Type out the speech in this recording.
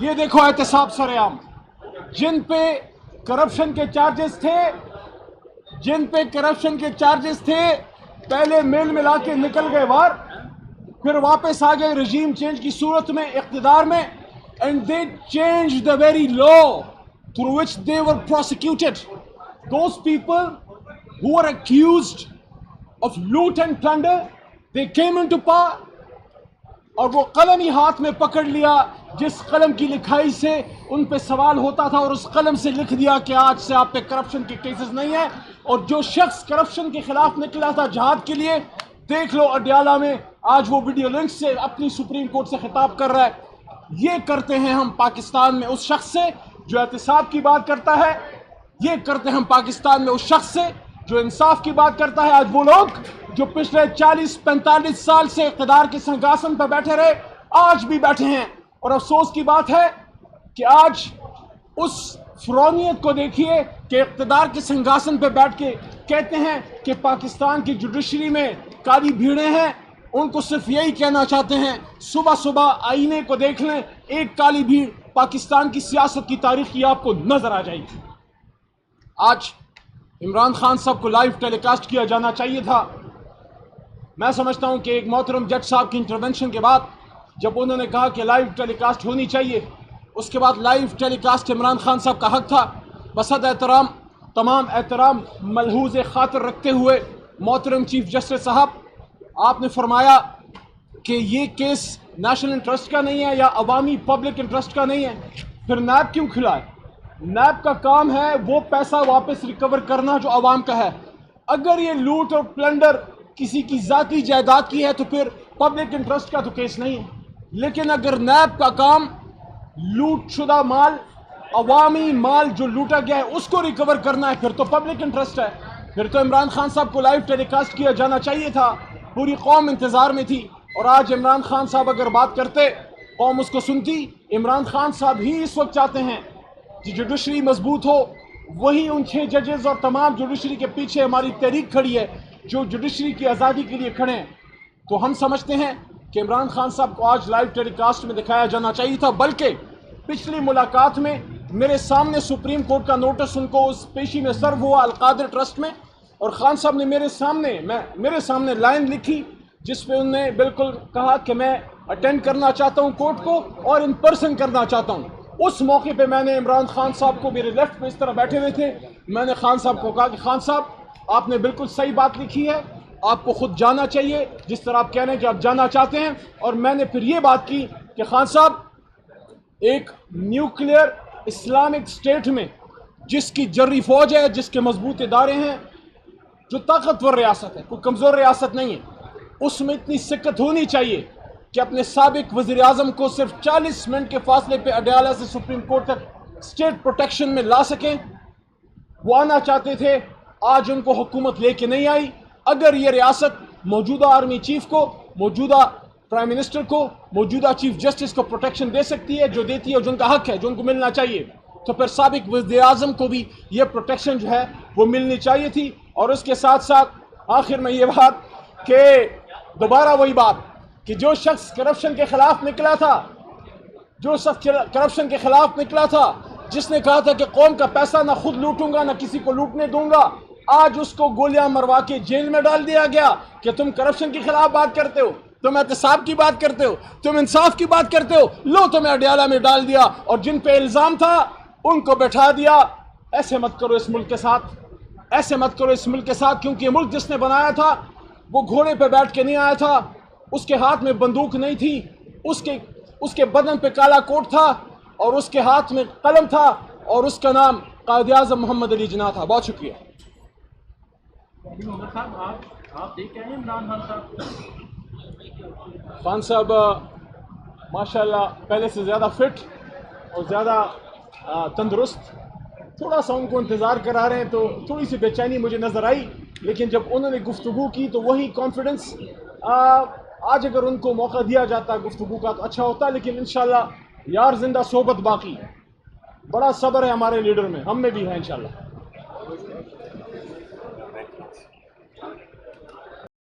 یہ دیکھو احتساب سرعام، جن پہ کرپشن کے چارجز تھے پہلے میل ملا کے نکل گئے باہر، پھر واپس آ گئے رجیم چینج کی صورت میں اقتدار میں، and they changed the very law through which they were prosecuted. Those people who were accused of loot and plunder, they came into power اور وہ قلم ہی ہاتھ میں پکڑ لیا جس قلم کی لکھائی سے ان پہ سوال ہوتا تھا، اور اس قلم سے لکھ دیا کہ آج سے آپ پہ کرپشن کے کیسز نہیں ہیں. اور جو شخص کرپشن کے خلاف نکلا تھا جہاد کے لیے، دیکھ لو اڈیالہ میں آج وہ ویڈیو لنک سے اپنی سپریم کورٹ سے خطاب کر رہا ہے. یہ کرتے ہیں ہم پاکستان میں اس شخص سے جو احتساب کی بات کرتا ہے، یہ کرتے ہیں ہم پاکستان میں اس شخص سے جو انصاف کی بات کرتا ہے. آج وہ لوگ جو پچھلے 40-45 سال سے اقتدار کے سنگاسن پہ بیٹھے رہے، آج بھی بیٹھے ہیں. اور افسوس کی بات ہے کہ آج اس فرعونیت کو دیکھیے کہ اقتدار کے سنگاسن پہ بیٹھ کے کہتے ہیں کہ پاکستان کی جوڈیشری میں کالی بھیڑیں ہیں. ان کو صرف یہی کہنا چاہتے ہیں، صبح صبح آئینے کو دیکھ لیں، ایک کالی بھیڑ پاکستان کی سیاست کی تاریخ کی آپ کو نظر آ جائے گی. آج عمران خان صاحب کو لائیو ٹیلی کاسٹ کیا جانا چاہیے تھا. میں سمجھتا ہوں کہ ایک محترم جج صاحب کی انٹرونشن کے بعد جب انہوں نے کہا کہ لائیو ٹیلی کاسٹ ہونی چاہیے، اس کے بعد لائیو ٹیلی کاسٹ عمران خان صاحب کا حق تھا. بصد احترام، تمام احترام ملحوظ خاطر رکھتے ہوئے محترم چیف جسٹس صاحب، آپ نے فرمایا کہ یہ کیس نیشنل انٹرسٹ کا نہیں ہے یا عوامی پبلک انٹرسٹ کا نہیں ہے، پھر نیب کیوں کھلا ہے؟ نیب کا کام ہے وہ پیسہ واپس ریکور کرنا جو عوام کا ہے. اگر یہ لوٹ اور پلنڈر کسی کی ذاتی جائیداد کی ہے تو پھر پبلک انٹرسٹ کا تو کیس نہیں ہے. لیکن اگر نیب کا کام لوٹ شدہ مال، عوامی مال جو لوٹا گیا ہے اس کو ریکور کرنا ہے، پھر تو پبلک انٹرسٹ ہے. پھر تو عمران خان صاحب کو لائیو ٹیلی کاسٹ کیا جانا چاہیے تھا. پوری قوم انتظار میں تھی، اور آج عمران خان صاحب اگر بات کرتے قوم اس کو سنتی. عمران خان صاحب ہی اس وقت چاہتے ہیں کہ جوڈیشری مضبوط ہو. وہی ان 6 ججز اور تمام جوڈیشری کے پیچھے ہماری تحریک کھڑی ہے جو جوڈیشری کی آزادی کے لیے کھڑے ہیں. تو ہم سمجھتے ہیں کہ عمران خان صاحب کو آج لائیو ٹیلی کاسٹ میں دکھایا جانا چاہیے تھا. بلکہ پچھلی ملاقات میں میرے سامنے سپریم کورٹ کا نوٹس ان کو اس پیشی میں سرو ہوا القادر ٹرسٹ میں، اور خان صاحب نے میرے سامنے لائن لکھی جس پہ انہوں نے بالکل کہا کہ میں اٹینڈ کرنا چاہتا ہوں کورٹ کو اور ان پرسن کرنا چاہتا ہوں. اس موقع پہ میں نے عمران خان صاحب کو، میرے لیفٹ پہ اس طرح بیٹھے ہوئے تھے، میں نے خان صاحب کو کہا کہ خان صاحب آپ نے بالکل صحیح بات لکھی ہے، آپ کو خود جانا چاہیے جس طرح آپ کہہ رہے ہیں کہ آپ جانا چاہتے ہیں. اور میں نے پھر یہ بات کی کہ خان صاحب ایک نیوکلیئر اسلامک اسٹیٹ میں جس کی جری فوج ہے، جس کے مضبوط ادارے ہیں، جو طاقتور ریاست ہے، کوئی کمزور ریاست نہیں ہے، اس میں اتنی سکت ہونی چاہیے کہ اپنے سابق وزیر اعظم کو صرف 40 منٹ کے فاصلے پہ اڈیالہ سے سپریم کورٹ تک اسٹیٹ پروٹیکشن میں لا سکیں. وہ آنا چاہتے تھے، آج ان کو حکومت لے کے نہیں آئی. اگر یہ ریاست موجودہ آرمی چیف کو، موجودہ پرائم منسٹر کو، موجودہ چیف جسٹس کو پروٹیکشن دے سکتی ہے، جو دیتی ہے اور جو ان کا حق ہے، جو ان کو ملنا چاہیے، تو پھر سابق وزیر اعظم کو بھی یہ پروٹیکشن جو ہے وہ ملنی چاہیے تھی. اور اس کے ساتھ ساتھ آخر میں یہ بات کہ دوبارہ وہی بات کہ جو شخص کرپشن کے خلاف نکلا تھا، جس نے کہا تھا کہ قوم کا پیسہ نہ خود لوٹوں گا نہ کسی کو لوٹنے دوں گا، آج اس کو گولیاں مروا کے جیل میں ڈال دیا گیا کہ تم کرپشن کے خلاف بات کرتے ہو، تم احتساب کی بات کرتے ہو، تم انصاف کی بات کرتے ہو، لو تمہیں اڈیالہ میں ڈال دیا اور جن پہ الزام تھا ان کو بٹھا دیا. ایسے مت کرو اس ملک کے ساتھ، ایسے مت کرو اس ملک کے ساتھ، کیونکہ یہ ملک جس نے بنایا تھا وہ گھوڑے پہ بیٹھ کے نہیں آیا تھا، اس کے ہاتھ میں بندوق نہیں تھی، اس کے بدن پہ کالا کوٹ تھا اور اس کے ہاتھ میں قلم تھا اور اس کا نام قائد اعظم محمد علی جناح تھا. بہت شکریہ. خان صاحب ماشاءاللہ پہلے سے زیادہ فٹ اور زیادہ تندرست، تھوڑا سا ان کو انتظار کرا رہے ہیں تو تھوڑی سی بے چینی مجھے نظر آئی، لیکن جب انہوں نے گفتگو کی تو وہی کانفیڈنس. آج اگر ان کو موقع دیا جاتا گفتگو کا تو اچھا ہوتا، لیکن انشاءاللہ یار زندہ صحبت باقی. بڑا صبر ہے ہمارے لیڈر میں، ہم میں بھی ہے انشاءاللہ.